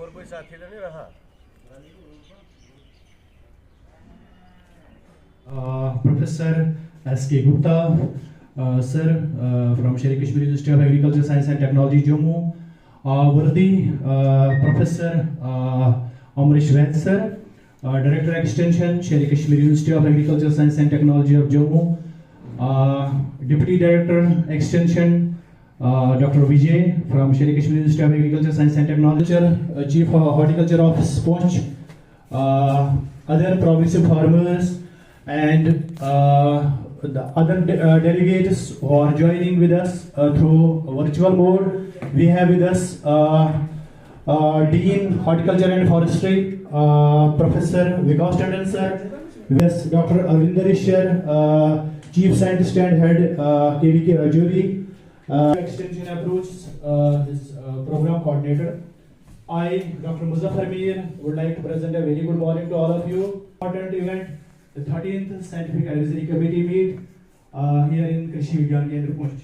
और कोई साथी तो नहीं रहा? Professor S.K. Gupta, sir, from Sher-e Kashmir University of Agriculture, Science and Technology, Jammu. Worthy Professor Amrish Vaid, sir, Director Extension, Sher-e Kashmir University of Agriculture, Science and Technology of Jammu. Deputy Director Extension, Dr. Vijay from Sher-e Kashmir University of Agriculture, Science and Technology. Chief Horticulture Office, Poonch. Other progressive farmers and the other delegates who are joining with us through virtual mode. We have with us Dean Horticulture and Forestry, Professor Vikas Tandon sir, yes, Dr. Arvinder Ishar, Chief Scientist and Head KVK Rajouri, Extension Approach, his Program Coordinator. I, Dr. Muzaffar Mir, would like to present a very good morning to all of you. Important event, the 13th Scientific Advisory Committee meet here in Krishi Vigyan Kendra Poonch.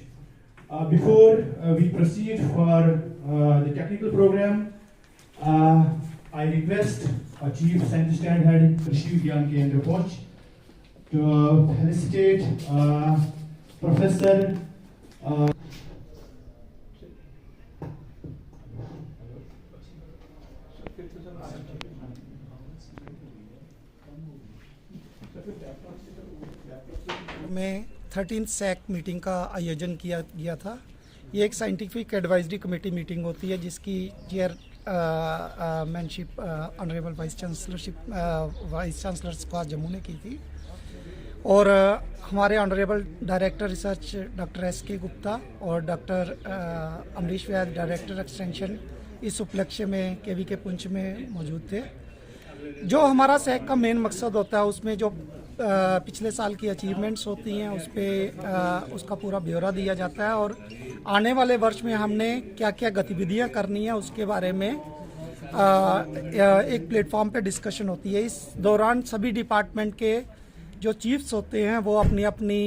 Before we proceed for the technical program, I request Chief Scientist and Head Krishi Vigyan Kendra Poonch to felicitate Professor में 13th sac meeting का आयोजन किया गया था। ये एक scientific advisory committee meeting होती है जिसकी chairmanship honourable vice chancellor squad Jammu ने की थी और हमारे honourable director research doctor S.K. Gupta और डॉक्टर अमरीश वैद डायरेक्टर एक्सटेंशन इस उपलक्ष्य में KVK पुंछ में मौजूद थे। जो हमारा सैक का मेन मकसद होता है उसमें जो पिछले साल की अचीवमेंट्स होती हैं उस पर उसका पूरा ब्यौरा दिया जाता है और आने वाले वर्ष में हमने क्या क्या गतिविधियां करनी है उसके बारे में एक प्लेटफॉर्म पे डिस्कशन होती है। इस दौरान सभी डिपार्टमेंट के जो चीफ्स होते हैं वो अपनी अपनी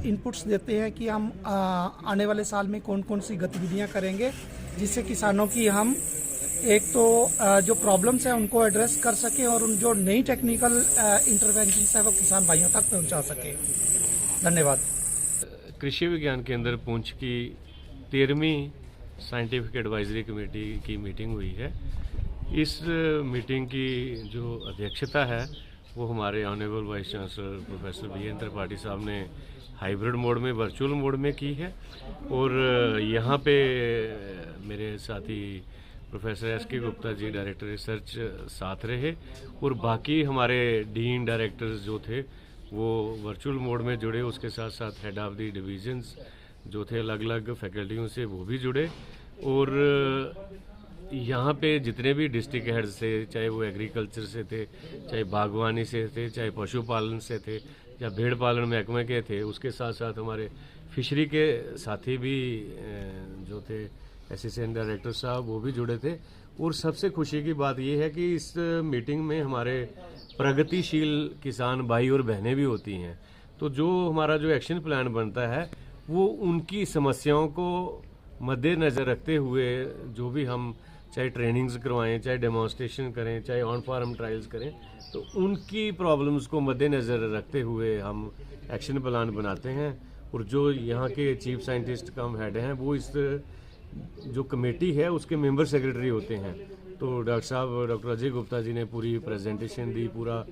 इनपुट्स देते हैं कि हम आने वाले साल में कौन कौन सी गतिविधियां करेंगे जिससे किसानों की हम एक तो जो प्रॉब्लम्स हैं उनको एड्रेस कर सकें और उन जो नई टेक्निकल इंटरवेंशंस है वो किसान भाइयों तक पहुंचा सकें। धन्यवाद। कृषि विज्ञान केंद्र पुंछ की 13वीं साइंटिफिक एडवाइजरी कमेटी की मीटिंग हुई है। इस मीटिंग की जो अध्यक्षता है वो हमारे honourable vice chancellor professor Virendra Tripathi साहब ने हाइब्रिड मोड में वर्चुअल मोड में की है और यहाँ पे मेरे साथी professor S.K. Gupta ji director research साथ रहे और बाकी हमारे डीन डायरेक्टर्स जो थे वो वर्चुअल मोड में जुड़े। उसके साथ साथ हेड ऑफ द डिवीजन्स जो थे अलग अलग फैकल्टियों से वो भी जुड़े और यहाँ पे जितने भी डिस्ट्रिक्ट हेड्स थे चाहे वो एग्रीकल्चर से थे, चाहे बागवानी से थे, चाहे पशुपालन से थे या भेड़ पालन महकमे के थे, उसके साथ साथ हमारे फिशरी के साथी भी जो थे असिस्टेंट डायरेक्टर साहब वो भी जुड़े थे। और सबसे खुशी की बात ये है कि इस मीटिंग में हमारे प्रगतिशील किसान भाई और बहनें भी होती हैं। तो जो हमारा जो एक्शन प्लान बनता है वो उनकी समस्याओं को मद्देनज़र रखते हुए जो भी हम चाहे ट्रेनिंग्स करवाएं, चाहे डेमोन्स्ट्रेशन करें, चाहे ऑन फार्म ट्रायल्स करें, तो उनकी प्रॉब्लम्स को मद्देनज़र रखते हुए हम एक्शन प्लान बनाते हैं। और जो यहाँ के चीफ साइंटिस्ट कम हेड हैं वो इस जो कमेटी है उसके मेंबर सेक्रेटरी होते हैं। तो डॉक्टर अजय गुप्ता जी ने पूरी प्रेजेंटेशन दी, पूरा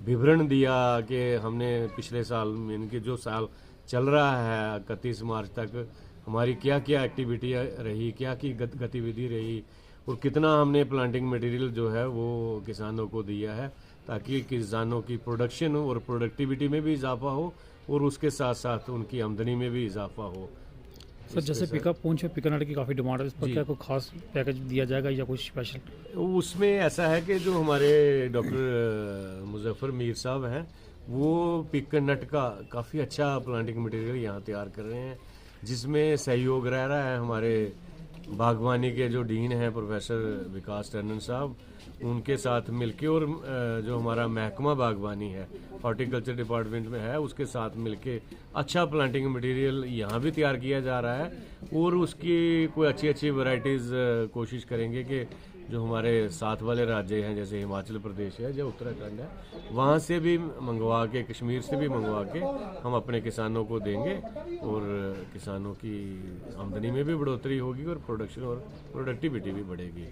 विवरण दिया कि हमने पिछले साल में इनके जो साल चल रहा है 31 मार्च तक हमारी क्या क्या एक्टिविटियाँ रही, क्या की गतिविधि रही और कितना हमने प्लांटिंग मटेरियल जो है वो किसानों को दिया है ताकि किसानों की प्रोडक्शन और प्रोडक्टिविटी में भी इजाफा हो और उसके साथ साथ उनकी आमदनी में भी इजाफा हो। सर जैसे पिकअप पुंछ है, पिकनट की काफ़ी डिमांड है, इस पर क्या कोई खास पैकेज दिया जाएगा या कुछ स्पेशल? उसमें ऐसा है कि जो हमारे डॉक्टर मुजफ्फर मीर साहब हैं वो पिकनट का काफ़ी अच्छा प्लांटिंग मटेरियल यहाँ तैयार कर रहे हैं जिसमें सहयोग रह रहा है हमारे बागवानी के जो डीन हैं प्रोफेसर विकास टंडन साहब उनके साथ मिलके और जो हमारा महकमा बागवानी है हॉर्टिकल्चर डिपार्टमेंट में है उसके साथ मिलके अच्छा प्लांटिंग मटेरियल यहाँ भी तैयार किया जा रहा है और उसकी कोई अच्छी अच्छी वैरायटीज़ कोशिश करेंगे कि जो हमारे साथ वाले राज्य हैं जैसे हिमाचल प्रदेश है या उत्तराखंड है, वहाँ से भी मंगवा के, कश्मीर से भी मंगवा के हम अपने किसानों को देंगे और किसानों की आमदनी में भी बढ़ोतरी होगी और प्रोडक्शन और प्रोडक्टिविटी भी बढ़ेगी।